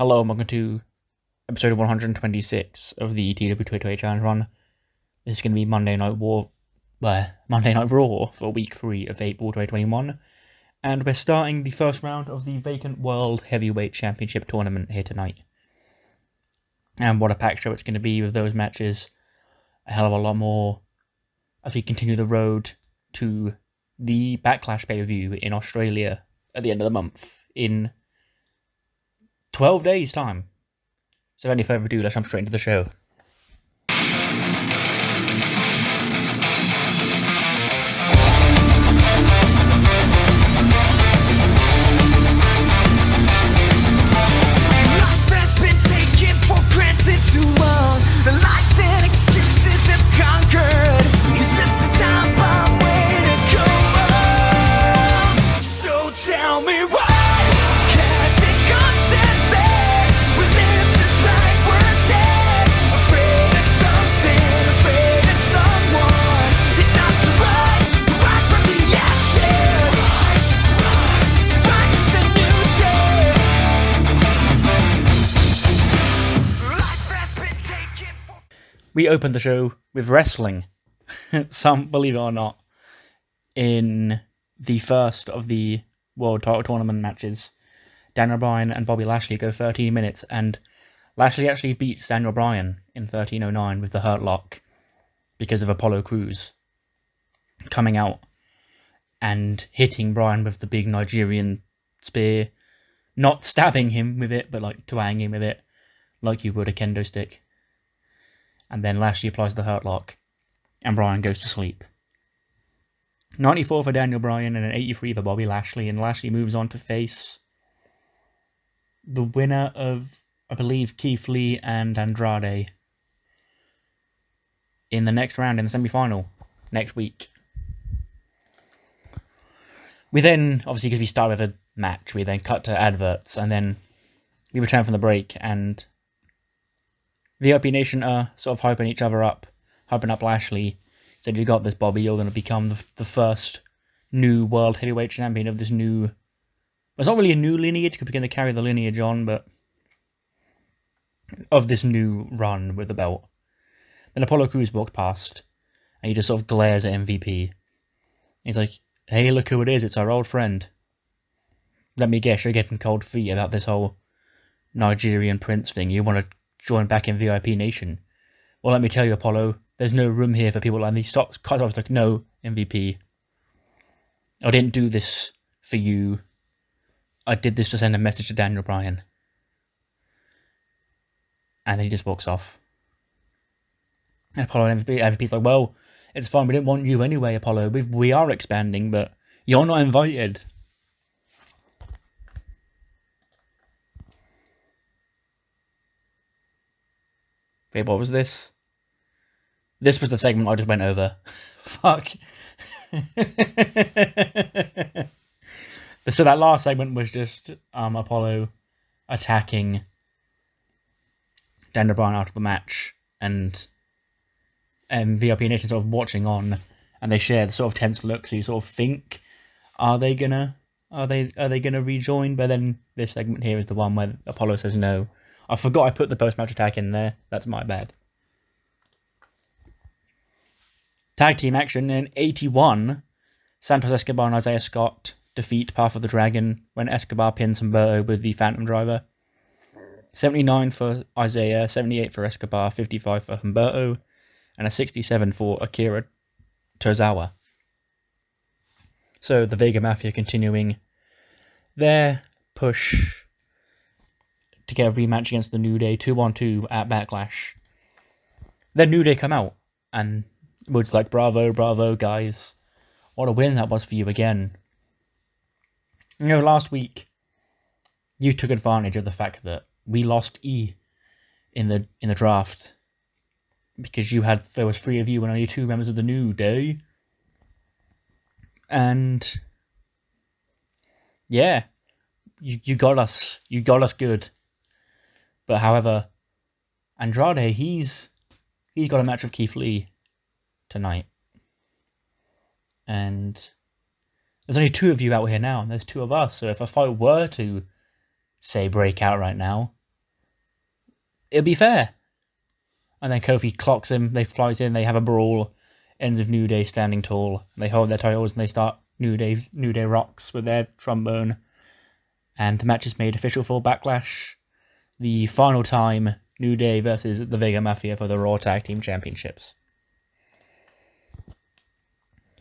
Hello and welcome to episode 126 of the TEW 2028 Challenge Run. This is going to be Monday Night Raw for week 3 of April 2021. And we're starting the first round of the vacant World Heavyweight Championship tournament here tonight. And what a packed show it's going to be with those matches. A hell of a lot more as we continue the road to the Backlash pay-per-view in Australia at the end of the month in 12 days' time. So without any further ado, let's jump straight into the show. Life has been taken for granted too long. The lies and excuses have conquered. It's just a time bomb waiting to go off. So tell me why. We opened the show with wrestling. Some, believe it or not, in the first of the World Title Tournament matches, Daniel Bryan and Bobby Lashley go 13 minutes, and Lashley actually beats Daniel Bryan in 13:09 with the Hurt Lock because of Apollo Crews coming out and hitting Bryan with the big Nigerian spear, not stabbing him with it, but like twanging him with it like you would a kendo stick. And then Lashley applies the Hurt Lock, and Bryan goes to sleep. 94 for Daniel Bryan and an 83 for Bobby Lashley, and Lashley moves on to face the winner of, I believe, Keith Lee and Andrade in the next round in the semi-final next week. We then, obviously because we start with a match, we then cut to adverts, and then we return from the break, and VIP Nation are sort of hyping each other up, hyping up Lashley. Said, "You got this, Bobby. You're going to become the first new World Heavyweight Champion of this new..." Well, it's not really a new lineage, because we're going to carry the lineage on, but of this new run with the belt. Then Apollo Crews walks past, and he just sort of glares at MVP. He's like, "Hey, look who it is. It's our old friend. Let me guess, you're getting cold feet about this whole Nigerian prince thing. You want to join back in VIP Nation. Well, let me tell you, Apollo, there's no room here for people like me." Stops, cuts off, like, "No, MVP. I didn't do this for you. I did this to send a message to Daniel Bryan." And then he just walks off. And Apollo and MVP's like, "Well, it's fine. We didn't want you anyway, Apollo. We are expanding, but you're not invited." Wait, what was this? This was the segment I just went over. Fuck. So that last segment was just Apollo attacking Daniel Bryan out of the match, and VIP Nation sort of watching on, and they share the sort of tense look. So you sort of think, are they gonna rejoin? But then this segment here is the one where Apollo says no. I forgot I put the post-match attack in there. That's my bad. Tag team action in 81. Santos Escobar and Isaiah Scott defeat Path of the Dragon when Escobar pins Humberto with the Phantom Driver. 79 for Isaiah, 78 for Escobar, 55 for Humberto, and a 67 for Akira Tozawa. So the Vega Mafia continuing their push to get a rematch against the New Day 2-on-2 at Backlash. Then New Day come out, and Wood's like, bravo, bravo, guys. What a win that was for you again. You know, last week, you took advantage of the fact that we lost E in the draft, because there was 3 of you and only 2 members of the New Day. And yeah, you got us. You got us good. But however, Andrade, he's got a match with Keith Lee tonight. And there's only 2 of you out here now, and there's 2 of us. So if a fight were to, say, break out right now, it'll be fair. And then Kofi clocks him, they fly in, they have a brawl, ends with New Day standing tall. They hold their titles and they start New Day rocks with their trombone. And the match is made official for Backlash. The final time, New Day versus the Vega Mafia for the Raw Tag Team Championships.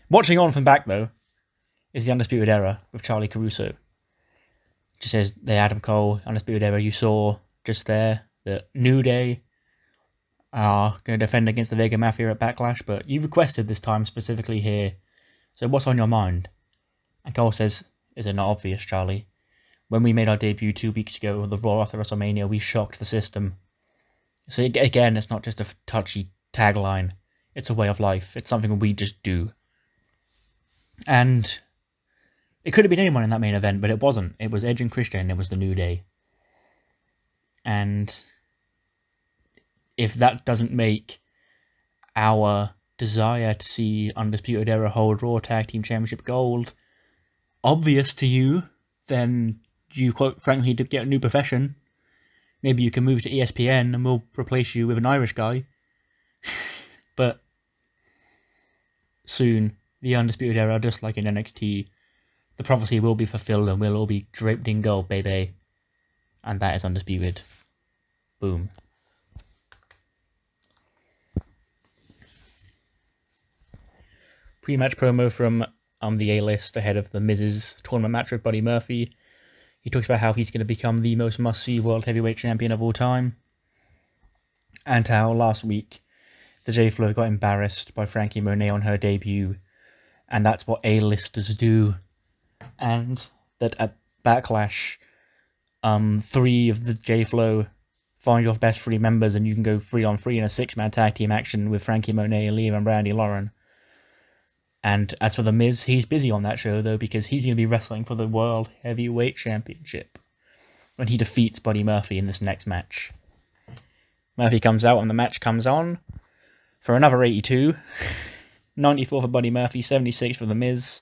Watching on from back, though, is the Undisputed Era with Charlie Caruso. Just says, the Adam Cole Undisputed Era, you saw just there that New Day are going to defend against the Vega Mafia at Backlash, but you requested this time specifically here, so what's on your mind? And Cole says, is it not obvious, Charlie? When we made our debut 2 weeks ago, the Raw after WrestleMania, we shocked the system. So again, it's not just a touchy tagline, it's a way of life, it's something we just do. And it could have been anyone in that main event, but it wasn't. It was Edge and Christian, it was the New Day. And if that doesn't make our desire to see Undisputed Era hold Raw Tag Team Championship gold obvious to you, then you quite frankly need to get a new profession. Maybe you can move to ESPN and we'll replace you with an Irish guy. But soon, the Undisputed Era, just like in NXT, the prophecy will be fulfilled and we'll all be draped in gold, baby. And that is Undisputed. Boom. Pre-match promo from the A-List ahead of the Miz's tournament match with Buddy Murphy. He talks about how he's going to become the most must-see World Heavyweight Champion of all time. And how last week the J-Flow got embarrassed by Frankie Monet on her debut. And that's what A-Listers do. And that at Backlash, 3 of the J-Flow find your best 3 members and you can go 3-on-3 in a 6-man tag team action with Frankie Monet, Lee, and Brandy Lauren. And as for The Miz, he's busy on that show, though, because he's going to be wrestling for the World Heavyweight Championship when he defeats Buddy Murphy in this next match. Murphy comes out and the match comes on for another 82. 94 for Buddy Murphy, 76 for The Miz.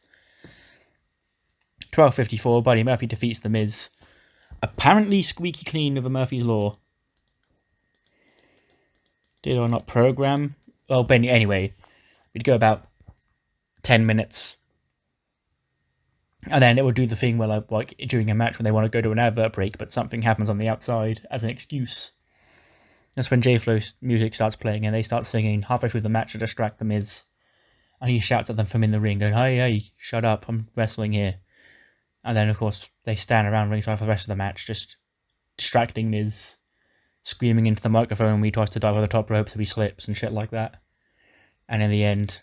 12:54, Buddy Murphy defeats The Miz. Apparently squeaky clean with a Murphy's Law. Did or not program? Well, but anyway, we'd go about 10 minutes. And then it will do the thing where, like during a match when they want to go to an advert break, but something happens on the outside as an excuse. That's when J-Flow's music starts playing and they start singing halfway through the match to distract The Miz. And he shouts at them from in the ring, going, hey, shut up, I'm wrestling here. And then, of course, they stand around ringside for the rest of the match, just distracting Miz, screaming into the microphone when he tries to dive over the top rope so he slips and shit like that. And in the end,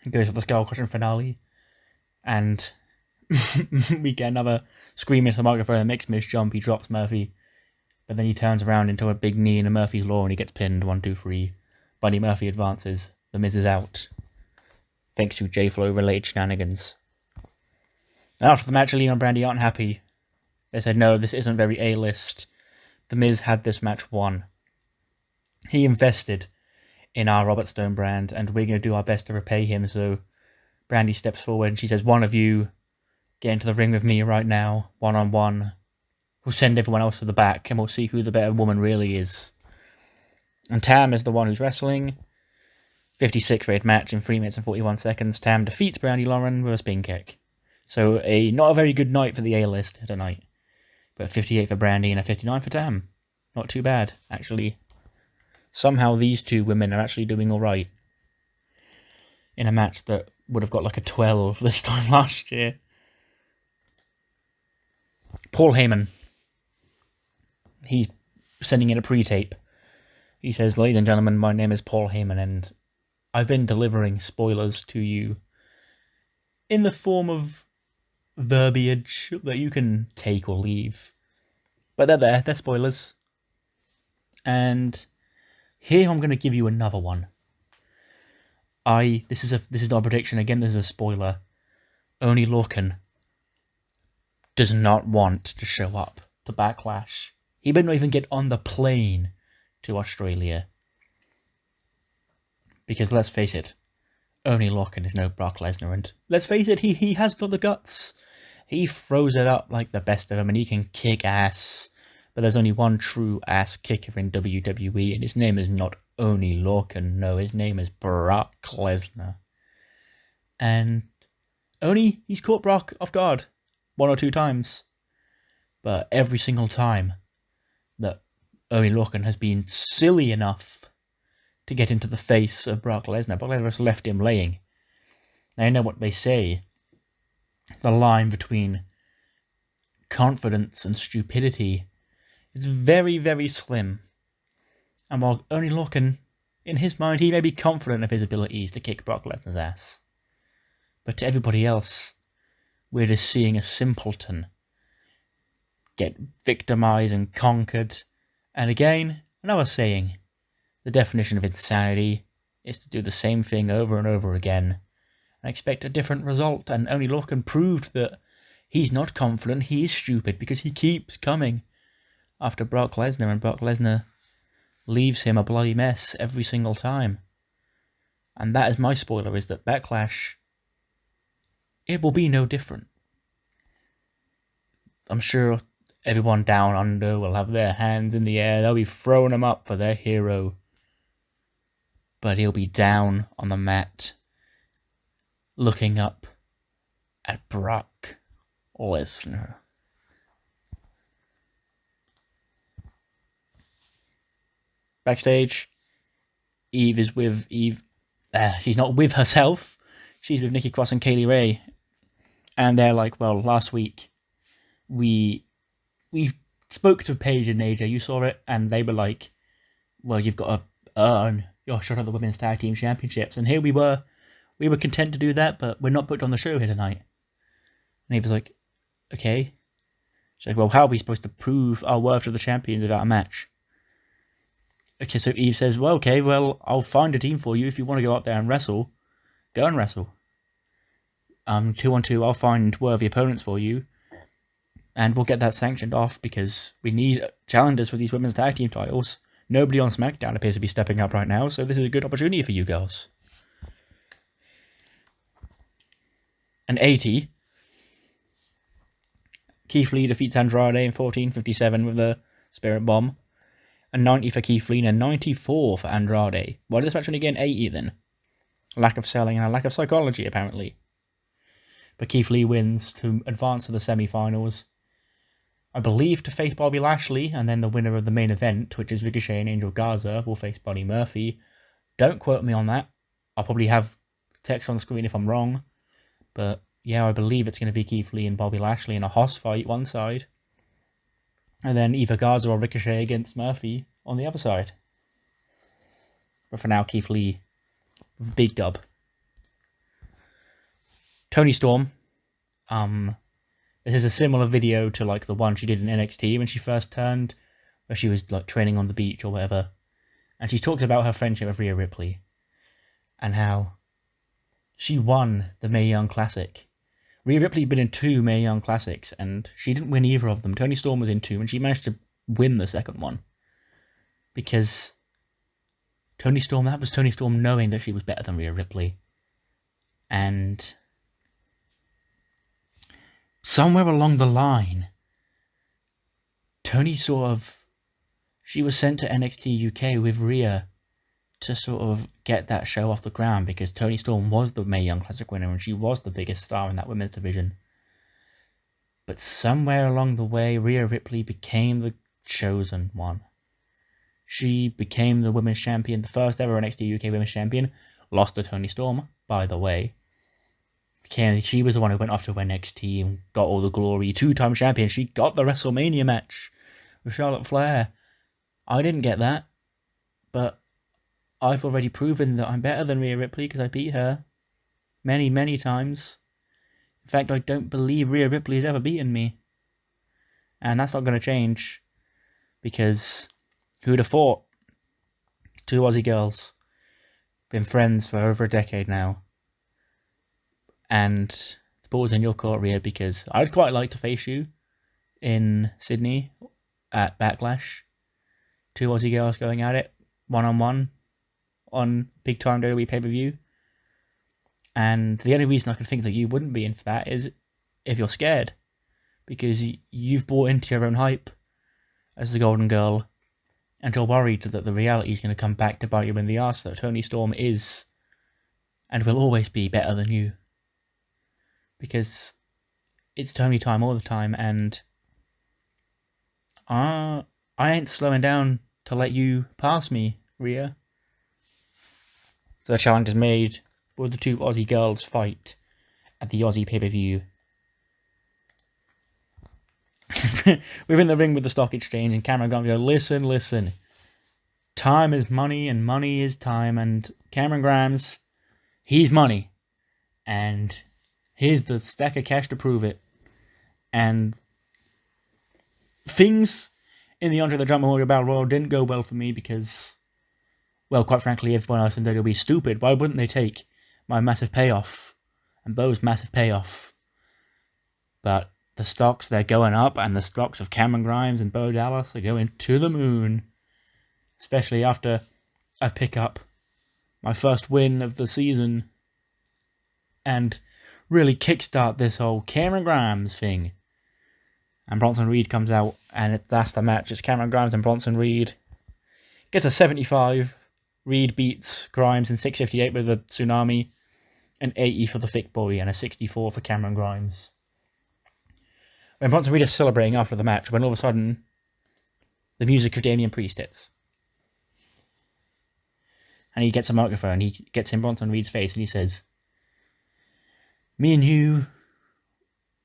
he goes for the skull crushing finale, and we get another scream into the microphone that makes Miz jump. He drops Murphy, but then he turns around into a big knee in a Murphy's Law and he gets pinned. 1, 2, 3. Buddy Murphy advances. The Miz is out, thanks to J-Flow related shenanigans. After the match, Lee and Brandy aren't happy. They said, no, this isn't very A-list. The Miz had this match won. He invested in our Robert Stone brand, and we're going to do our best to repay him. So Brandy steps forward and she says, one of you get into the ring with me right now, 1-on-1. We'll send everyone else to the back and we'll see who the better woman really is. And Tam is the one who's wrestling. 56 rated match in 3 minutes and 41 seconds. Tam defeats Brandy Lauren with a spin kick. So not a very good night for the A-List tonight. But 58 for Brandy and a 59 for Tam. Not too bad, actually. Somehow these 2 women are actually doing alright. In a match that would have got like a 12 this time last year. Paul Heyman. He's sending in a pre-tape. He says, ladies and gentlemen, my name is Paul Heyman and I've been delivering spoilers to you in the form of verbiage that you can take or leave. But they're there, they're spoilers. And here I'm going to give you another one. This is not a prediction, again this is a spoiler. Oney Lorcan does not want to show up to Backlash. He better not even get on the plane to Australia. Because let's face it, Oney Lorcan is no Brock Lesnar, and let's face it, he has got the guts. He throws it up like the best of them, and he can kick ass. But there's only one true ass kicker in WWE, and his name is not Oney Lorcan. No, his name is Brock Lesnar. And Oney, he's caught Brock off guard 1 or 2 times. But every single time that Oney Lorcan has been silly enough to get into the face of Brock Lesnar has left him laying. Now, you know what they say. The line between confidence and stupidity is very, very slim. And while Oney Lorcan, in his mind, he may be confident of his abilities to kick Brock Lesnar's ass. But to everybody else, we're just seeing a simpleton get victimized and conquered. And again, another saying, the definition of insanity is to do the same thing over and over again and expect a different result. And Oney Lorcan proved that he's not confident, he is stupid, because he keeps coming after Brock Lesnar, and Brock Lesnar leaves him a bloody mess every single time. And that is my spoiler, is that Backlash, it will be no different. I'm sure everyone down under will have their hands in the air, they'll be throwing them up for their hero. But he'll be down on the mat, looking up at Brock Lesnar. Backstage, she's not with herself, she's with Nikki Cross and Kaylee Ray. And they're like, well, last week we spoke to Paige and AJ, you saw it, and they were like, well, you've got to earn your shot at the Women's Tag Team Championships. And here we were content to do that, but we're not booked on the show here tonight. And he was like, okay. She's like, well, how are we supposed to prove our worth to the champions without a match? Okay, so Eve says, well, okay, well, I'll find a team for you. If you want to go out there and wrestle, go and wrestle. 2-on-2, I'll find worthy opponents for you. And we'll get that sanctioned off, because we need challengers for these women's tag team titles. Nobody on SmackDown appears to be stepping up right now, so this is a good opportunity for you girls. And 80, Keith Lee defeats Andrade in 14:57 with a Spirit Bomb. And 90 for Keith Lee and 94 for Andrade. Why did this match only get an 80 then? Lack of selling and a lack of psychology, apparently. But Keith Lee wins to advance to the semi-finals. I believe to face Bobby Lashley, and then the winner of the main event, which is Ricochet and Angel Garza, will face Buddy Murphy. Don't quote me on that. I'll probably have text on the screen if I'm wrong. But yeah, I believe it's going to be Keith Lee and Bobby Lashley in a Hoss fight one side. And then either Garza or Ricochet against Murphy on the other side. But for now, Keith Lee, big dub. Toni Storm. This is a similar video to like the one she did in NXT when she first turned, where she was like training on the beach or whatever. And she talked about her friendship with Rhea Ripley and how she won the Mae Young Classic. Rhea Ripley had been in 2 Mae Young Classics, and she didn't win either of them. Toni Storm was in 2, and she managed to win the second one. Because that was Toni Storm knowing that she was better than Rhea Ripley. And somewhere along the line, she was sent to NXT UK with Rhea to sort of get that show off the ground, because Toni Storm was the Mae Young Classic winner and she was the biggest star in that women's division. But somewhere along the way, Rhea Ripley became the chosen one. She became the women's champion, the first ever NXT UK women's champion. Lost to Toni Storm, by the way. She was the one who went off to NXT and got all the glory. 2-time champion. She got the WrestleMania match with Charlotte Flair. I didn't get that, but I've already proven that I'm better than Rhea Ripley because I beat her many, many times. In fact, I don't believe Rhea Ripley has ever beaten me. And that's not going to change, because who'd have thought? 2 Aussie girls, been friends for over a decade now. And the ball's in your court, Rhea, because I'd quite like to face you in Sydney at Backlash. 2 Aussie girls going at it, one-on-one, on big time WWE pay-per-view. And the only reason I can think that you wouldn't be in for that is if you're scared, because you've bought into your own hype as the Golden Girl, and you're worried that the reality is going to come back to bite you in the arse, that Toni Storm is and will always be better than you. Because it's Toni time all the time, and I ain't slowing down to let you pass me, Rhea. So the challenge is made. Will the two Aussie girls fight at the Aussie pay-per-view? We're in the ring with the stock exchange, and Cameron Grimes goes, listen. Time is money, and money is time, and Cameron Grimes, he's money. And here's the stack of cash to prove it. And things in the Andre the Giant Memorial Battle Royal didn't go well for me because, well, quite frankly, everyone else in WWE be stupid. Why wouldn't they take my massive payoff and Bo's massive payoff? But the stocks, they're going up, and the stocks of Cameron Grimes and Bo Dallas are going to the moon. Especially after I pick up my first win of the season and really kickstart this whole Cameron Grimes thing. And Bronson Reed comes out, and that's the match. It's Cameron Grimes and Bronson Reed. Gets a 75. Reed beats Grimes in 6:58 with a tsunami. An 80 for the thick boy, and a 64 for Cameron Grimes. When Bronson Reed is celebrating after the match, when all of a sudden the music of Damien Priest hits. And he gets a microphone, he gets in Bronson Reed's face, and he says, me and you,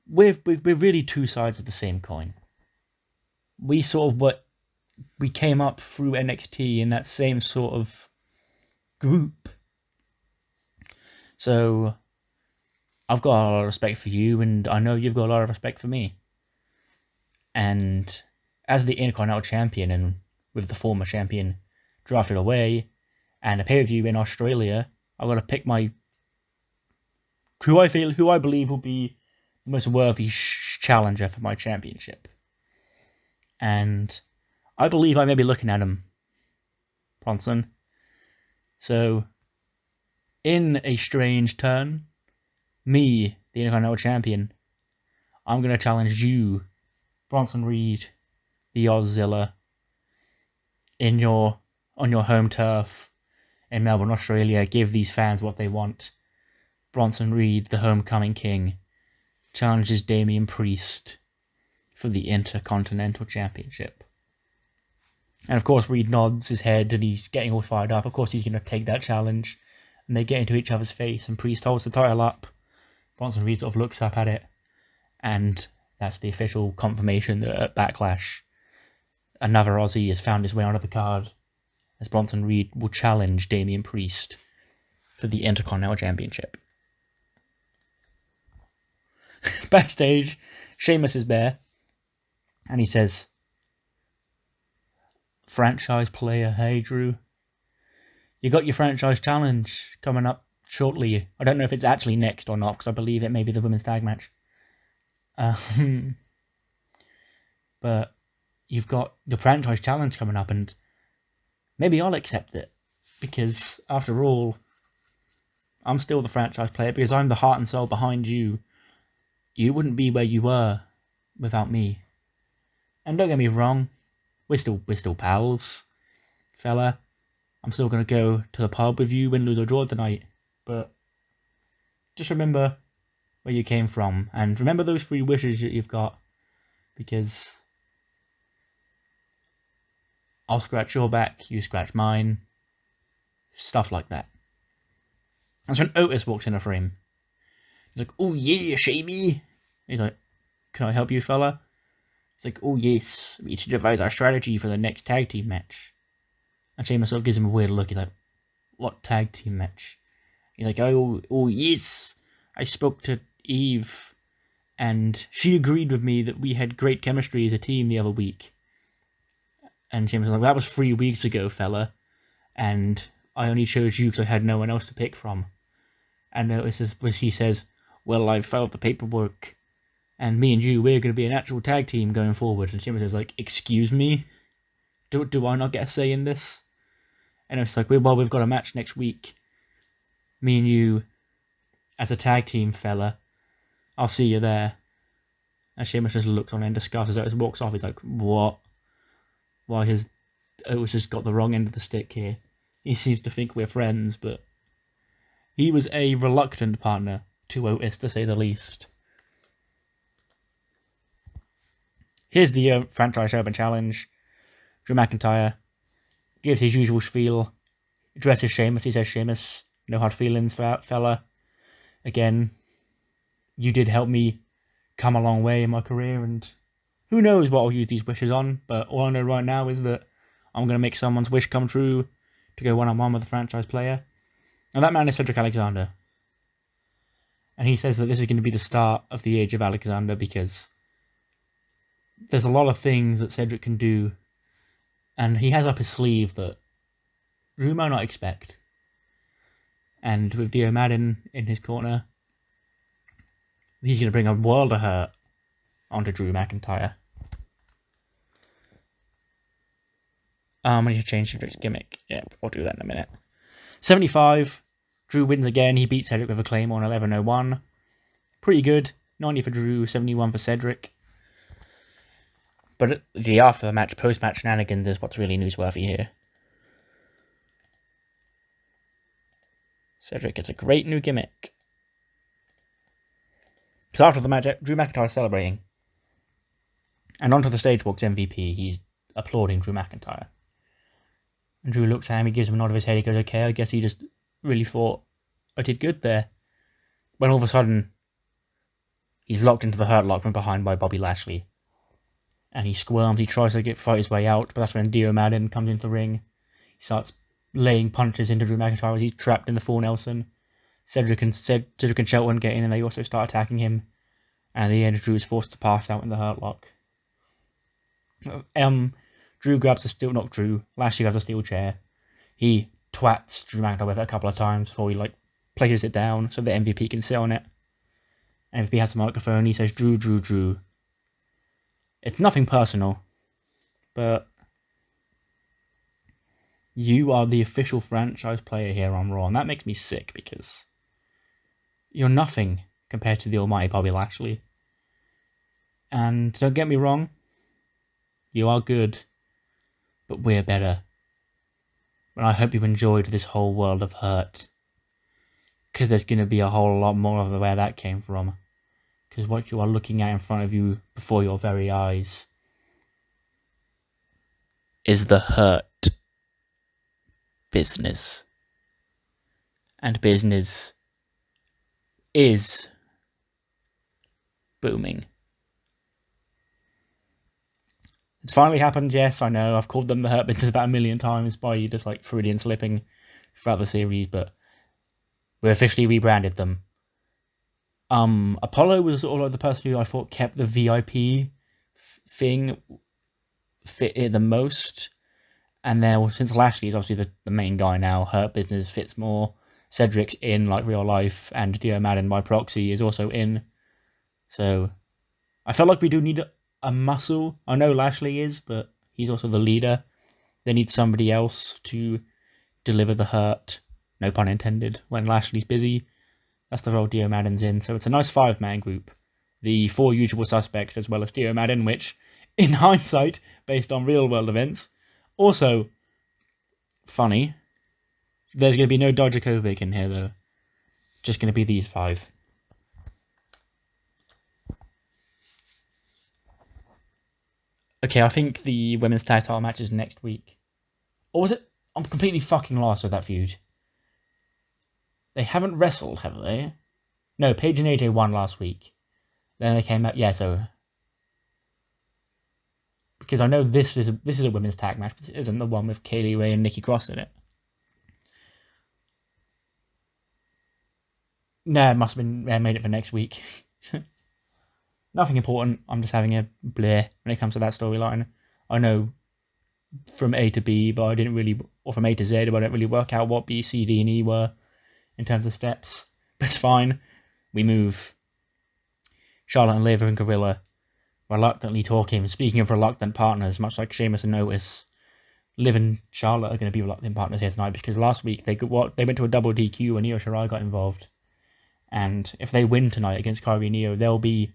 we're really two sides of the same coin. We came up through NXT in that same sort of group. So I've got a lot of respect for you, and I know you've got a lot of respect for me. And as the Intercontinental Champion, and with the former champion drafted away, and a pay-per-view in Australia, I've got to pick who I believe will be the most worthy challenger for my championship. And I believe I may be looking at him, Bronson. So, in a strange turn, me, the Intercontinental Champion, I'm going to challenge you, Bronson Reed, the Auszilla, on your home turf in Melbourne, Australia. Give these fans what they want. Bronson Reed, the homecoming king, challenges Damien Priest for the Intercontinental Championship. And of course, Reed nods his head and he's getting all fired up. Of course, he's going to take that challenge. And they get into each other's face, and Priest holds the title up. Bronson Reed sort of looks up at it, and that's the official confirmation that at Backlash, another Aussie has found his way onto the card, as Bronson Reed will challenge Damien Priest for the Intercontinental Championship. Backstage, Sheamus is there, and he says, franchise player, hey Drew, you got your franchise challenge coming up shortly. I don't know if it's actually next or not, because I believe it may be the women's tag match. But you've got the franchise challenge coming up, and maybe I'll accept it, because after all, I'm still the franchise player, because I'm the heart and soul behind you. You wouldn't be where you were without me. And don't get me wrong, we're still pals, fella. I'm still going to go to the pub with you, win, lose or draw tonight. But just remember where you came from, and remember those 3 wishes that you've got, because I'll scratch your back, you scratch mine, stuff like that. That's when Otis walks in a frame. He's like, oh yeah, Shamey. He's like, can I help you, fella? He's like, oh yes, we need to devise our strategy for the next tag team match. And Sheamus sort of gives him a weird look. He's like, what tag team match? He's like, oh yes, I spoke to Eve, and she agreed with me that we had great chemistry as a team the other week. And Sheamus was like, that was 3 weeks ago, fella, and I only chose you because I had no one else to pick from. And he says, well, I filed the paperwork, and me and you, we're going to be an actual tag team going forward. And Sheamus is like, excuse me? Do I not get a say in this? And it's like, well, we've got a match next week. Me and you, as a tag team, fella. I'll see you there. And Sheamus just looks on in disgust as Otis walks off. He's like, what? why his Otis has got the wrong end of the stick here. He seems to think we're friends, but he was a reluctant partner to Otis, to say the least. Here's the franchise open challenge. Drew McIntyre gives his usual spiel, addresses Sheamus. He says, Sheamus, no hard feelings, fella. Again, you did help me come a long way in my career, and who knows what I'll use these wishes on, but all I know right now is that I'm going to make someone's wish come true to go one-on-one with a franchise player. And that man is Cedric Alexander. And he says that this is going to be the start of the age of Alexander because there's a lot of things that Cedric can do, and he has up his sleeve that Drew might not expect. And with Dio Madden in his corner, he's going to bring a world of hurt onto Drew McIntyre. I need to change Cedric's gimmick. Yeah, I'll do that in a minute. 75. Drew wins again. He beats Cedric with a Claymore on 11:01. Pretty good. 90 for Drew, 71 for Cedric. But the after the match, post-match shenanigans is what's really newsworthy here. Cedric gets a great new gimmick. Because after the match, Drew McIntyre is celebrating. And onto the stage walks MVP. He's applauding Drew McIntyre. And Drew looks at him, he gives him a nod of his head, he goes, okay, I guess he just really thought I did good there. When all of a sudden, he's locked into the hurt lock from behind by Bobby Lashley. And he squirms, he tries to fight his way out, but that's when Dio Madden comes into the ring. He starts laying punches into Drew McIntyre as he's trapped in the full Nelson. Cedric and Shelton get in and they also start attacking him. And at the end, Drew is forced to pass out in the hurt lock. Drew grabs a steel, not Drew, Lashley grabs a steel chair. He twats Drew McIntyre with it a couple of times before he places it down so the MVP can sit on it. And MVP has a microphone, he says, Drew, Drew, Drew. It's nothing personal, but you are the official franchise player here on Raw, and that makes me sick because you're nothing compared to the almighty Bobby Lashley. And don't get me wrong, you are good, but we're better. And I hope you've enjoyed this whole world of hurt, because there's going to be a whole lot more of where that came from. Because what you are looking at in front of you before your very eyes is the hurt business. And business is booming. It's finally happened, yes, I know. I've called them the hurt business about 1 million times by just Freudian slipping throughout the series, but we officially rebranded them. Apollo was sort of the person who I thought kept the VIP thing fit it the most. And then since Lashley is obviously the main guy now, Hurt Business fits more. Cedric's in real life, and Dio Madden by proxy is also in. So I felt like we do need a muscle. I know Lashley is, but he's also the leader. They need somebody else to deliver the hurt, no pun intended, when Lashley's busy. That's the role Dio Madden's in, so it's a nice 5-man group. The 4 usual suspects as well as Dio Madden, which, in hindsight, based on real-world events, also funny. There's going to be no Dijakovic in here, though. Just going to be these 5. Okay, I think the women's tag title match is next week. Or was it? I'm completely fucking lost with that feud. They haven't wrestled, have they? No, Paige and AJ won last week. Then they came out, yeah, so... Because I know this is a women's tag match, but it isn't the one with Kaylee Ray and Nikki Cross in it. No, it must have been made it for next week. Nothing important, I'm just having a bleh when it comes to that storyline. I know from A to B, but I didn't really... Or from A to Z, but I didn't really work out what B, C, D, and E were in terms of steps. But it's fine. We move. Charlotte and Liv and Gorilla reluctantly talking. Speaking of reluctant partners, much like Sheamus and Otis, Liv and Charlotte are going to be reluctant partners here tonight because last week they went to a double DQ when Io Shirai got involved. And if they win tonight against Kairi and Io, they'll be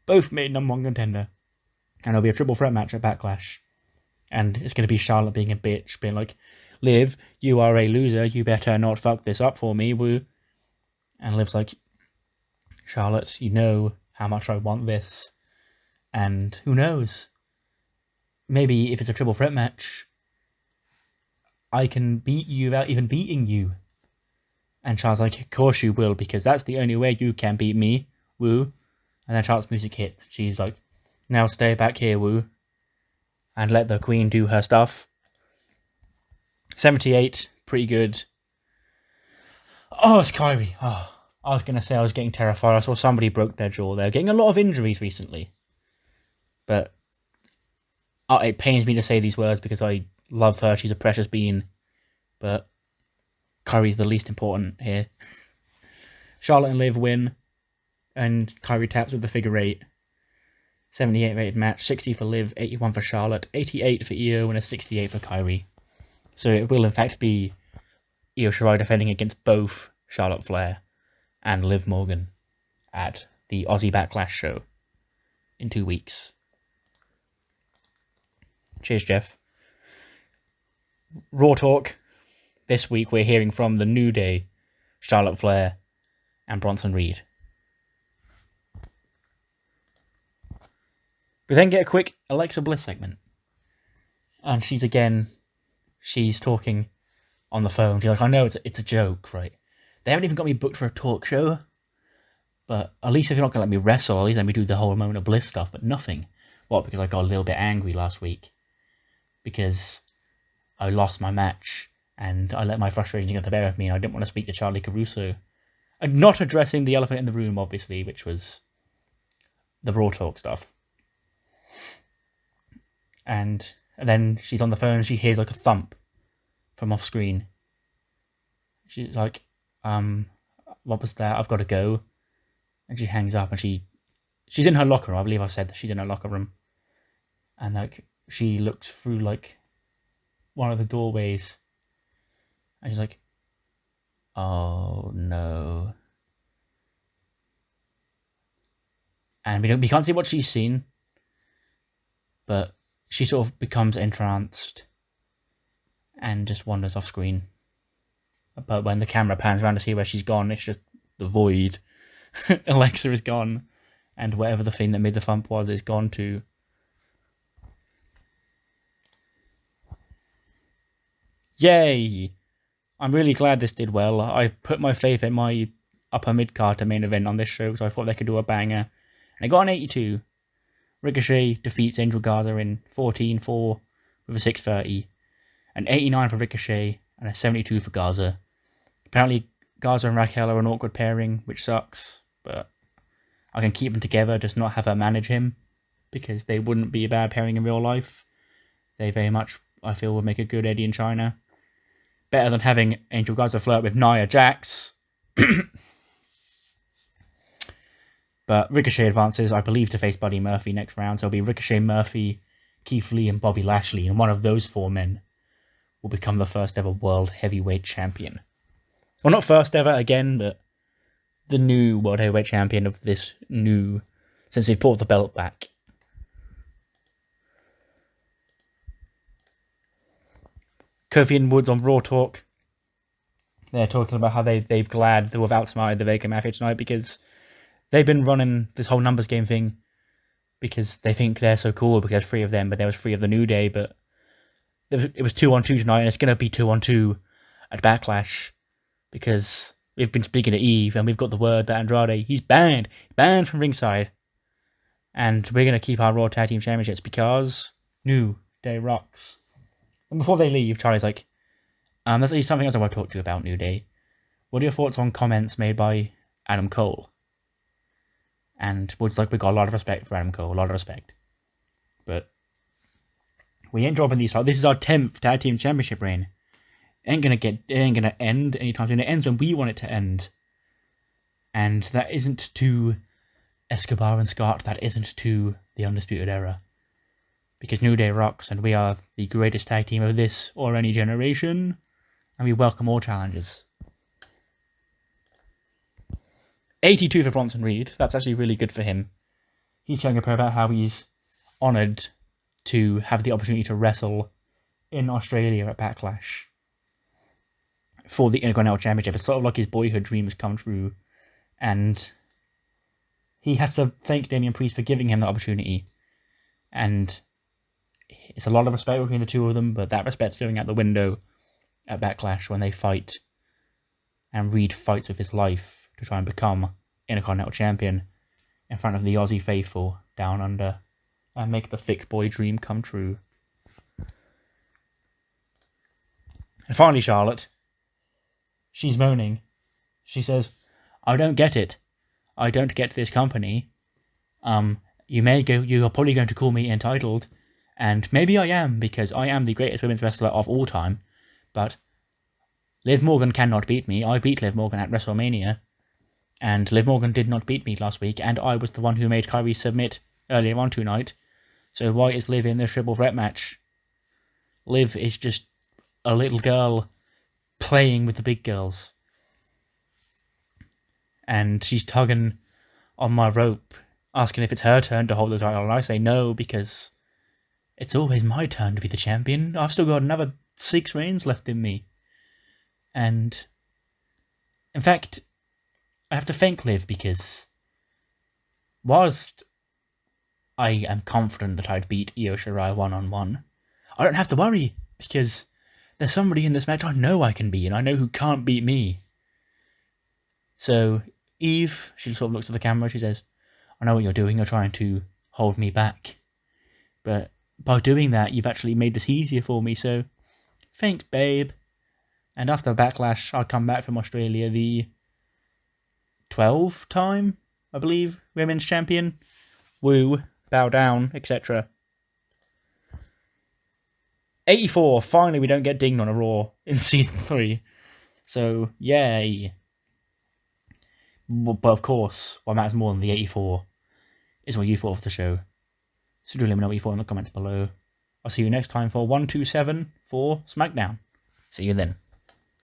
both made #1 contender. And it'll be a triple threat match at Backlash. And it's going to be Charlotte being a bitch, being like, Liv, you are a loser, you better not fuck this up for me, woo. And Liv's like, Charlotte, you know how much I want this. And who knows? Maybe if it's a triple threat match, I can beat you without even beating you. And Charlotte's like, of course you will, because that's the only way you can beat me, woo. And then Charlotte's music hits. She's like, now stay back here, woo. And let the queen do her stuff. 78, pretty good. Oh, it's Kyrie. Oh, I was going to say I was getting terrified. I saw somebody broke their jaw. They're getting a lot of injuries recently. But it pains me to say these words because I love her. She's a precious being. But Kyrie's the least important here. Charlotte and Liv win. And Kyrie taps with the figure 8. 78 rated match. 60 for Liv, 81 for Charlotte, 88 for Io, and a 68 for Kyrie. So it will in fact be Io Shirai defending against both Charlotte Flair and Liv Morgan at the Aussie Backlash show in 2 weeks. Cheers, Jeff. Raw Talk. This week we're hearing from the New Day, Charlotte Flair, and Bronson Reed. We then get a quick Alexa Bliss segment. And she's talking on the phone. She's like, I know it's a joke, right? They haven't even got me booked for a talk show. But at least if you're not going to let me wrestle, at least let me do the whole Moment of Bliss stuff. But nothing. What? Because I got a little bit angry last week. Because I lost my match. And I let my frustration get the better of me. And I didn't want to speak to Charlie Caruso. And not addressing the elephant in the room, obviously, which was the Raw Talk stuff. And then she's on the phone and she hears like a thump from off screen. She's like, what was that? I've got to go. And she hangs up and she's in her locker room. I believe I said that she's in her locker room. And like she looks through like one of the doorways. And she's like, oh no. And we can't see what she's seen. But she sort of becomes entranced and just wanders off screen. But when the camera pans around to see where she's gone, it's just the void. Alexa is gone, and whatever the thing that made the thump was is gone too. Yay! I'm really glad this did well. I put my faith in my upper mid-card to main event on this show, so I thought they could do a banger. And it got an 82. Ricochet defeats Angel Garza in 14-4 with a 630. An 89 for Ricochet and a 72 for Garza. Apparently Garza and Raquel are an awkward pairing, which sucks, but I can keep them together, just not have her manage him, because they wouldn't be a bad pairing in real life. They very much, I feel, would make a good Eddie and China. Better than having Angel Garza flirt with Nia Jax. But Ricochet advances, I believe, to face Buddy Murphy next round. So it'll be Ricochet, Murphy, Keith Lee, and Bobby Lashley. And one of those 4 men will become the first ever World Heavyweight Champion. Well, not first ever again, but the new World Heavyweight Champion of this new... since they've brought the belt back. Kofi and Woods on Raw Talk. They're talking about how they're glad they were outsmarted the Baker Mafia tonight because... they've been running this whole numbers game thing because they think they're so cool because there's 3 of them, but there was 3 of the New Day, but it was 2-on-2 tonight, and it's going to be 2-on-2 at Backlash because we've been speaking to Eve, and we've got the word that Andrade, he's banned from ringside, and we're going to keep our Raw Tag Team Championships because New Day rocks. And before they leave, Charlie's like, there's something else I want to talk to you about, New Day. What are your thoughts on comments made by Adam Cole? And Woods like, we got a lot of respect for Adam Cole, a lot of respect. But we ain't dropping these. This is our 10th Tag Team Championship reign. It ain't gonna end anytime soon. It ends when we want it to end. And that isn't to Escobar and Scott. That isn't to the Undisputed Era. Because New Day rocks, and we are the greatest tag team of this or any generation. And we welcome all challenges. 82 for Bronson Reed. That's actually really good for him. He's telling a prayer about how he's honoured to have the opportunity to wrestle in Australia at Backlash for the Intercontinental Championship. It's sort of like his boyhood dream has come true, and he has to thank Damien Priest for giving him that opportunity. And it's a lot of respect between the two of them, but that respect's going out the window at Backlash when they fight, and Reed fights with his life to try and become Intercontinental Champion in front of the Aussie faithful down under and make the thick boy dream come true. And finally, Charlotte, she's moaning. She says, "I don't get it. I don't get this company. You are probably going to call me entitled, and maybe I am, because I am the greatest women's wrestler of all time, but Liv Morgan cannot beat me. I beat Liv Morgan at WrestleMania, and Liv Morgan did not beat me last week, and I was the one who made Kyrie submit earlier on tonight, so why is Liv in this triple threat match? Liv is just a little girl playing with the big girls, and she's tugging on my rope, asking if it's her turn to hold the title, and I say no, because it's always my turn to be the champion. I've still got another 6 reigns left in me. And in fact, I have to thank Liv, because whilst I am confident that I'd beat Io Shirai one-on-one, I don't have to worry, because there's somebody in this match I know I can beat, and I know who can't beat me. So Eve, she sort of looks at the camera, she says, "I know what you're doing, you're trying to hold me back. But by doing that, you've actually made this easier for me, so thanks, babe." And after Backlash, I'll come back from Australia the 12th time, I believe, women's champion. Woo, bow down, etc. 84, finally we don't get dinged on a Raw in Season 3. So, yay. But of course, what matters more than the 84 is what you thought of the show. So do let me know what you thought in the comments below. I'll see you next time for 127 for SmackDown. See you then.